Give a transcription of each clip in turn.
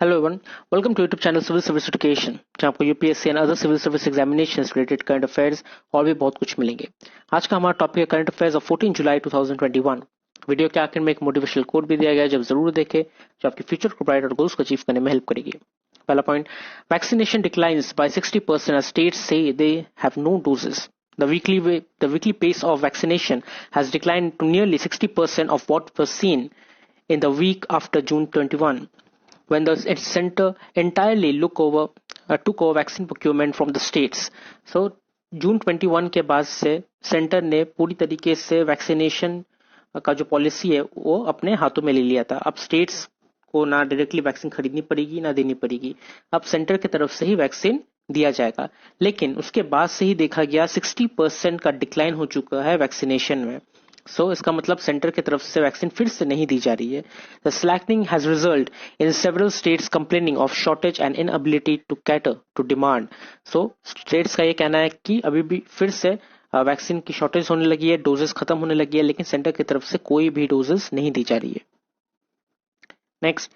Hello everyone, welcome to YouTube channel civil service education, जहां आपको UPSC and other civil service examinations related current affairs और भी बहुत कुछ मिलेंगे। आज का हमारा टॉपिक है current affairs of 14 July 2021। Video के आखिर में एक मोटिवेशनल कोट भी दिया गया है, जब जरूर देखें, जो आपके फ्यूचर को ब्राइट और गोल्स को अचीव करने में हेल्प करेगी। पहला point, vaccination declines by 60% as states say they have no doses. The weekly pace of vaccination has declined to nearly 60% of what was seen in the week after June 21, when the center entirely took over vaccine procurement from the states. So जून 21 के बाद से centre ने पूरी तरीके से vaccination का जो policy है वो अपने हाथों में ले लिया था। अब स्टेट्स को ना डायरेक्टली वैक्सीन खरीदनी पड़ेगी ना देनी पड़ेगी, अब सेंटर की तरफ से ही वैक्सीन दिया जाएगा। लेकिन उसके बाद से ही देखा गया 60% का डिक्लाइन हो चुका है वैक्सीनेशन में। इसका मतलब सेंटर की तरफ से वैक्सीन फिर से नहीं दी जा रही है। The slackening has result in several states complaining of shortage and inability to cater to demand. States का ये कहना है कि अभी भी फिर से वैक्सीन की शॉर्टेज होने लगी है, डोजेस खत्म होने लगी है, लेकिन सेंटर की तरफ से कोई भी डोजेस नहीं दी जा रही है। Next,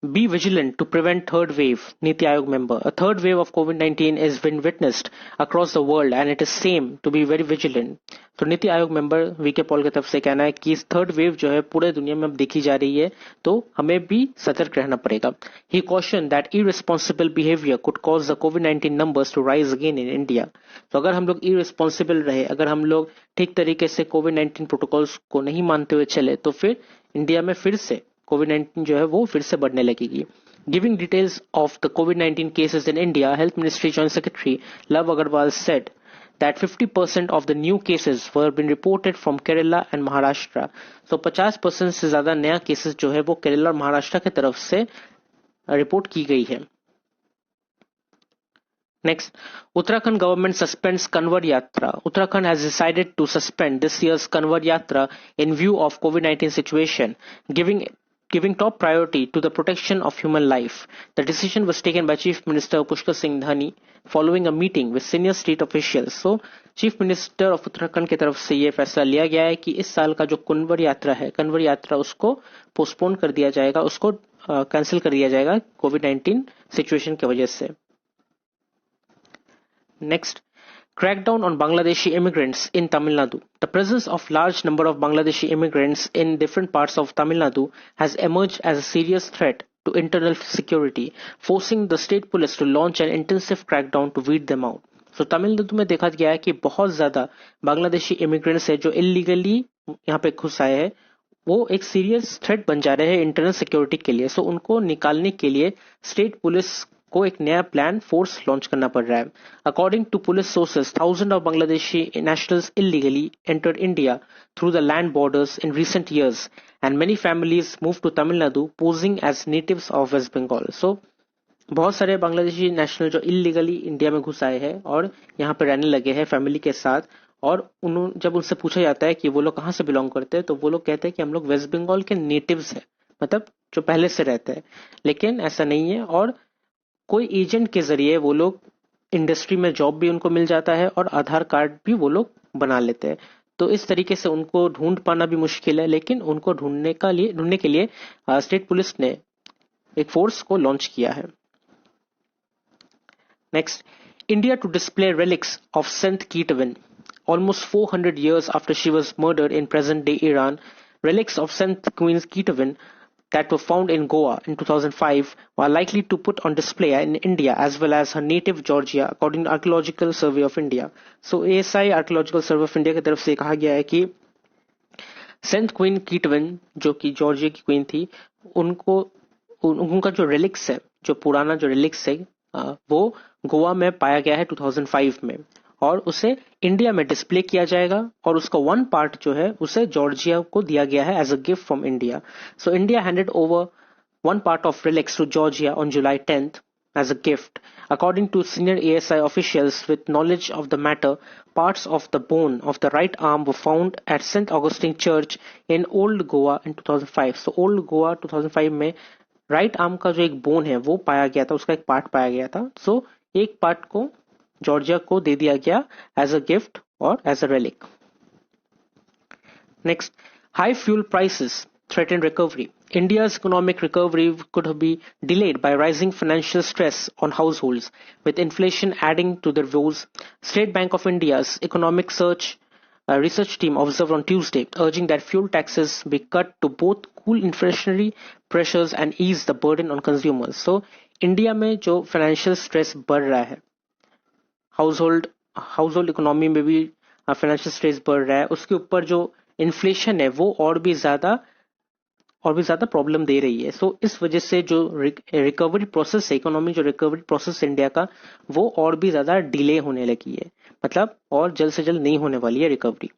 be vigilant to prevent third wave. Niti Aayog member. A third wave of COVID-19 is been witnessed across the world and it is same to be very vigilant. तो NITI Aayog member VK Paul की तरफ से कहना है कि इस third wave जो है पूरे दुनिया में अब देखी जा रही है, तो हमें भी सतर्क रहना पड़ेगा। He cautioned that irresponsible behavior could cause the COVID-19 numbers to rise again in India. तो अगर हम लोग irresponsible रहे, अगर हम लोग ठीक तरीके से COVID-19 प्रोटोकॉल्स को नहीं मानते हुए चले, तो फिर इंडिया में फिर से कोविड-19 जो है वो फिर से बढ़ने लगेगी। गिविंग डिटेल्स ऑफ द कोविड-19 cases in India, health ministry joint secretary Lav Agarwal said that 50% of the new cases were been reported from Kerala and Maharashtra. So 50% से ज्यादा नया केसेस जो है वो केरला और महाराष्ट्र की तरफ से रिपोर्ट की गई है। Next, Uttarakhand government suspends Kanwar Yatra. Uttarakhand has decided to suspend this year's Kanwar Yatra in view of COVID-19 situation, giving top priority to the protection of human life. The decision was taken by Chief Minister Pushkar Singh Dhani following a meeting with senior state officials. So, Chief Minister of Uttarakhand की तरफ से ये फैसला लिया गया है कि इस साल का जो कंवर यात्रा है, कंवर यात्रा उसको पोस्टपोन कर दिया जाएगा, उसको कैंसिल कर दिया जाएगा कोविड-19 सिचुएशन की वजह से। Next, crackdown on Bangladeshi immigrants in Tamil Nadu. The presence of large number of Bangladeshi immigrants in different parts of Tamil Nadu has emerged as a serious threat to internal security, forcing the state police to launch an intensive crackdown to weed them out. So Tamil Nadu में देखा गया है कि बहुत ज्यादा Bangladeshi immigrants है जो illegally यहाँ पे घुस आए हैं, वो एक सीरियस थ्रेट बन जा रहे हैं इंटरनल सिक्योरिटी के लिए। उनको निकालने के लिए स्टेट पुलिस को एक नया प्लान फोर्स लॉन्च करना पड़ रहा है। According to police sources, thousand of Bangladeshi nationals illegally entered India through the land borders in recent years and many families move to Tamil Nadu posing as natives of West Bengal. बहुत सारे Bangladeshi national जो illegally India में घुस आए हैं और यहाँ पे रहने लगे हैं फैमिली के साथ, और जब उनसे पूछा जाता है कि वो लोग कहाँ से बिलोंग करते हैं, तो वो लोग कहते हैं कि हम लोग वेस्ट बंगाल के नेटिव्स हैं, मतलब जो पहले से रहते हैं। लेकिन ऐसा नहीं है, और कोई एजेंट के जरिए वो लोग इंडस्ट्री में जॉब भी उनको मिल जाता है और आधार कार्ड भी वो लोग बना लेते हैं। तो इस तरीके से उनको ढूंढ पाना भी मुश्किल है, लेकिन उनको ढूंढने के लिए स्टेट पुलिस ने एक फोर्स को लॉन्च किया है। Next, India to display relics of Saint Kitavin. Almost 400 years after she was murdered in present-day Iran, relics of Saint Queen Kitavin that were found in Goa in 2005 were likely to put on display in India as well as her native Georgia, according to Archaeological Survey of India. So ASI Archaeological Survey of India की तरफ से कहा गया है कि Saint queen कीटविन, जो कि Georgia की क्वीन थी, उनका जो रिलिक्स है, जो पुराना जो रिलिक्स है, वो गोवा में पाया गया है 2005 में, और उसे इंडिया में डिस्प्ले किया जाएगा, और उसका वन पार्ट जो है उसे जॉर्जिया को दिया गया है as a gift from India. So India handed over one part of relics to Georgia on July 10th as a gift. According to senior ASI officials with knowledge of the matter, parts of the bone of the right arm were found at St. Augustine Church in Old Goa in 2005. So Old Goa 2005 में right arm का जो एक bone है वो पाया गया था, उसका एक पार्ट पाया गया था। एक पार्ट को जॉर्जिया को दे दिया गया एज अ गिफ्ट और as a relic. Next, high fuel prices threaten recovery. India's economic recovery could be delayed by rising financial stress on households, with inflation adding to their woes. State Bank of India's economic research team observed on Tuesday, urging that fuel taxes be cut to both cool inflationary pressures and ease the burden on consumers. So, India में जो financial stress बढ़ रहा है, house hold economy में भी financial stress बढ़ रहा है, उसके ऊपर जो इन्फ्लेशन है वो और भी ज्यादा प्रॉब्लम दे रही है. सो इस वजह से जो रिकवरी प्रोसेस है, इकोनॉमी जो रिकवरी प्रोसेस है इंडिया का, वो और भी ज्यादा डिले होने लगी है. मतलब और जल्द से जल्द नहीं होने वाली है recovery.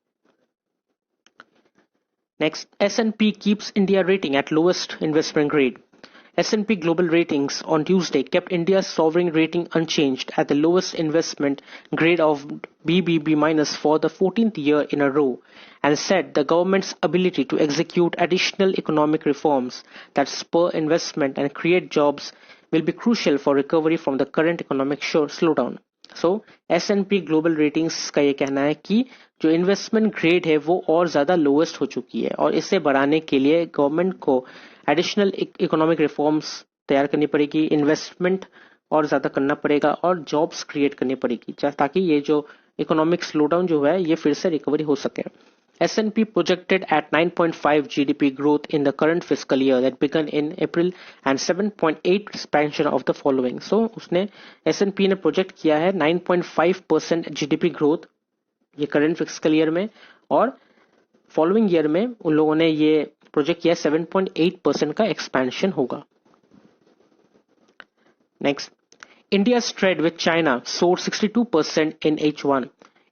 Next, S&P keeps India rating at lowest investment grade. S&P Global Ratings on Tuesday kept India's sovereign rating unchanged at the lowest investment grade of BBB- for the 14th year in a row, and said the government's ability to execute additional economic reforms that spur investment and create jobs will be crucial for recovery from the current economic slowdown. So, S&P Global Ratings का ये कहना है कि जो investment grade है वो और ज्यादा लोएस्ट हो चुकी है, और इसे बढ़ाने के लिए गवर्नमेंट को एडिशनल इकोनॉमिक रिफॉर्म्स तैयार करनी पड़ेगी, इन्वेस्टमेंट और ज्यादा करना पड़ेगा और जॉब्स क्रिएट करनी पड़ेगी, ताकि ये जो इकोनॉमिक स्लोडाउन जो है ये फिर से रिकवरी हो सके. S&P projected at 9.5 GDP growth in the current fiscal year that began in April and 7.8 expansion of the following. So उसने S&P ने प्रोजेक्ट किया है 9.5% GDP ग्रोथ ये करंट फिस्कल ईयर में, और फॉलोइंग ईयर में उन लोगों ने ये प्रोजेक्ट किया 7.8% का एक्सपेंशन होगा. Next, India's trade with China soared 62% in H1.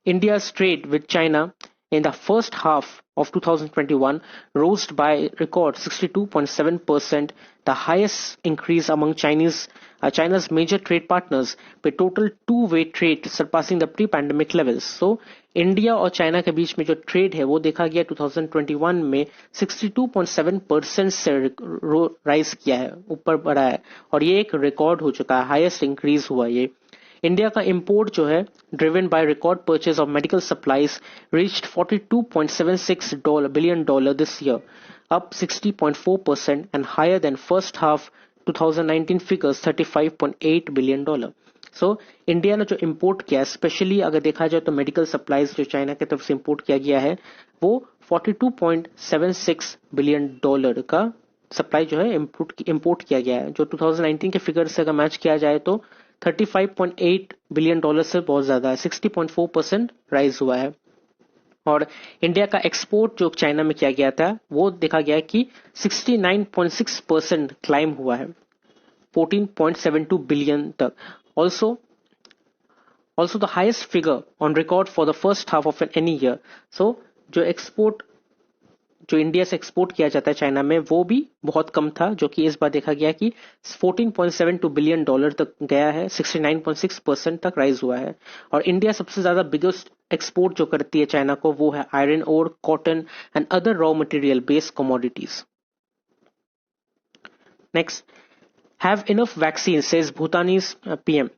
India's trade with China in the first half of 2021 rose by record 62.7%, the highest increase among China's major trade partners, with total two-way trade surpassing the pre-pandemic levels. So, India और China के बीच में जो trade है वो देखा गया 2021 में 62.7% से राइज किया है, ऊपर बढ़ा है, और ये एक रिकॉर्ड हो चुका है, हाईएस्ट इंक्रीज हुआ ये. इंडिया का इंपोर्ट जो है driven by record purchase of medical supplies reached $42.76 billion this year, up 60.4% and higher than first half 2019 figures $35.8 billion. So India ने जो इंपोर्ट किया है, स्पेशली अगर देखा जाए तो मेडिकल सप्लाईज जो चाइना की तरफ से इंपोर्ट किया गया है वो $42.76 बिलियन का सप्लाई जो है इंपोर्ट किया गया है, जो 2019 के फिगर से अगर मैच किया जाए तो $35.8 बिलियन से बहुत ज्यादा है, 60.4% राइज हुआ है. और इंडिया का एक्सपोर्ट जो चाइना में किया गया था वो देखा गया कि 69.6% क्लाइम हुआ है 14.72 बिलियन तक. Also the highest figure on record for the first half of any year. So जो इंडिया से एक्सपोर्ट किया जाता है चाइना में वो भी बहुत कम था, जो कि इस बार देखा गया कि $14.72 बिलियन तक गया है, 69.6% तक राइज हुआ है. और इंडिया सबसे ज्यादा बिगेस्ट एक्सपोर्ट जो करती है चाइना को वो है iron ore, cotton and other raw material based commodities. Next, have enough vaccine, says Bhutanese PM.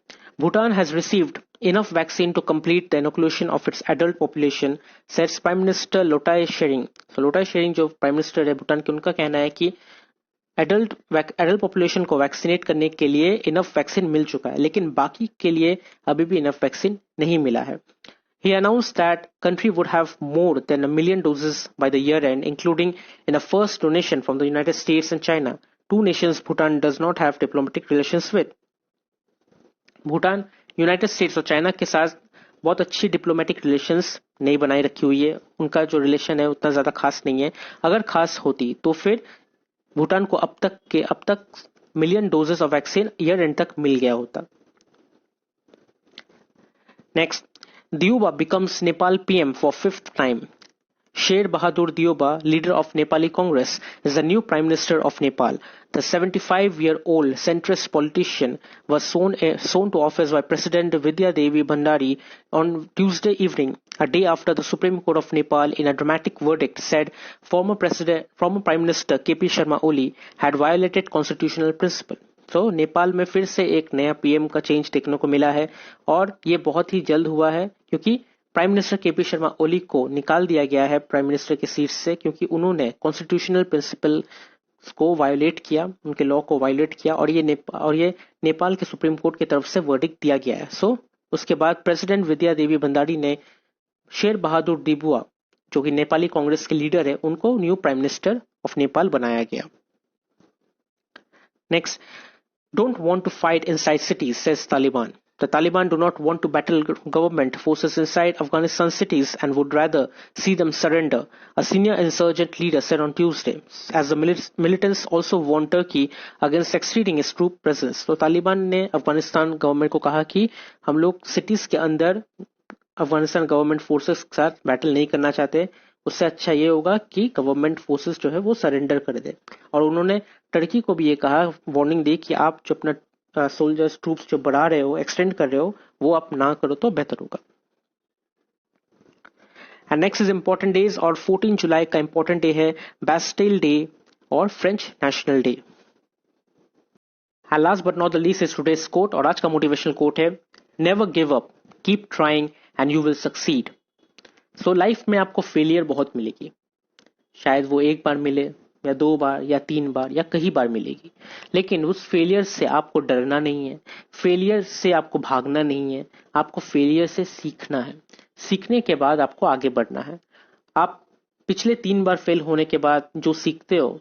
Bhutan has received enough vaccine to complete the inoculation of its adult population, says Prime Minister Lotai Shering. So Lotai Shering जो Prime Minister है भूटान के, उनका कहना है कि adult population को vaccinate करने के लिए इनफ वैक्सीन मिल चुका है, लेकिन बाकी के लिए अभी भी इनफ वैक्सीन नहीं मिला है. He announced that country would have more than 1 million doses by the year end, including in a first donation from the United States and China, two nations Bhutan does not have diplomatic relations with. Bhutan United states और China के साथ बहुत अच्छी diplomatic relations नहीं बनाई रखी हुई है, उनका जो रिलेशन है उतना ज्यादा खास नहीं है. अगर खास होती तो फिर भूटान को अब तक million doses of vaccine year and तक मिल गया होता. Next, Diuba becomes Nepal PM for 5th time. Sher Bahadur Diuba, leader of Nepali Congress, is the new Prime Minister of Nepal. The 75-year-old centrist politician was sworn to office by President Vidya Devi Bhandari on Tuesday evening, a day after the Supreme Court of Nepal, in a dramatic verdict, said former Prime Minister KP Sharma Oli had violated constitutional principle. तो नेपाल में फिर से एक नया PM का change देखने को मिला है, और ये बहुत ही जल्द हुआ है क्योंकि prime minister KP Sharma Oli को निकाल दिया गया है प्राइम मिनिस्टर की सीट से, क्योंकि उन्होंने कॉन्स्टिट्यूशनल प्रिंसिपल को वायोलेट किया, उनके लॉ को वायोलेट किया, और ये नेपाल के सुप्रीम कोर्ट की तरफ से वर्डिक्ट दिया गया है। सो उसके बाद प्रेसिडेंट विद्या देवी भंडारी ने शेर बहादुर देबुआ, जो कि नेपाली कांग्रेस के लीडर है, उनको new prime minister of Nepal बनाया गया। Next, don't want to fight inside cities, says Taliban. The Taliban do not want to battle government forces inside Afghanistan cities and would rather see them surrender, a senior insurgent leader said on Tuesday, as the militants also warned Turkey against exceeding its troop presence. तो तालिबान ने Afghanistan government को कहा कि हम लोग cities के अंदर Afghanistan government forces के साथ बैटल नहीं करना चाहते, उससे अच्छा ये होगा कि गवर्नमेंट फोर्सेस जो है वो सरेंडर कर दे। और उन्होंने टर्की को भी ये कहा, वार्निंग दी कि आप जो अपना सोल्जर्स ट्रूप्स जो बढ़ा रहे हो, एक्सटेंड कर रहे हो, वो आप ना करो तो बेहतर होगा। And next is important days, और 14 जुलाई का इंपॉर्टेंट डे है बैस्टिल डे और French national day. And last but not the least is today's quote, और आज का मोटिवेशनल कोट है, never give up, keep trying and you will succeed. So life में आपको फेलियर बहुत मिलेगी, शायद वो एक बार मिले या 2 बार या 3 बार या कई बार मिलेगी, लेकिन उस फेलियर से आपको डरना नहीं है, फेलियर से आपको भागना नहीं है, आपको फेलियर से सीखना है। सीखने के बाद आपको आगे बढ़ना है। आप पिछले 3 बार फेल होने के बाद जो सीखते हो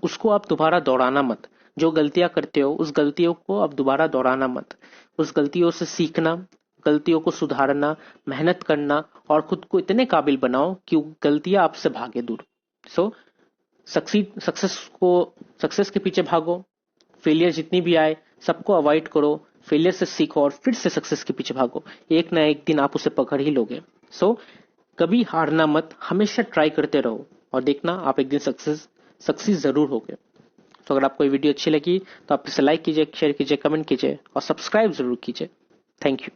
उसको आप दोबारा दोहराना मत। जो गलतियां करते हो उस गलतियों को आप दोबारा दोहराना मत। उस गलतियों से सीखना, गलतियों को सुधारना, मेहनत करना और खुद को इतने काबिल बनाओ कि गलतियां आपसे भागे दूर। सो सक्सेस के पीछे भागो, फेलियर जितनी भी आए सबको अवॉइड करो, फेलियर से सीखो और फिर से सक्सेस के पीछे भागो। एक ना एक दिन आप उसे पकड़ ही लोगे। सो कभी हारना मत, हमेशा ट्राई करते रहो और देखना आप एक दिन सक्सेस जरूर होगे। तो अगर आपको ये वीडियो अच्छी लगी तो आप इसे लाइक कीजिए, शेयर कीजिए, कमेंट कीजिए और सब्सक्राइब जरूर कीजिए। Thank you.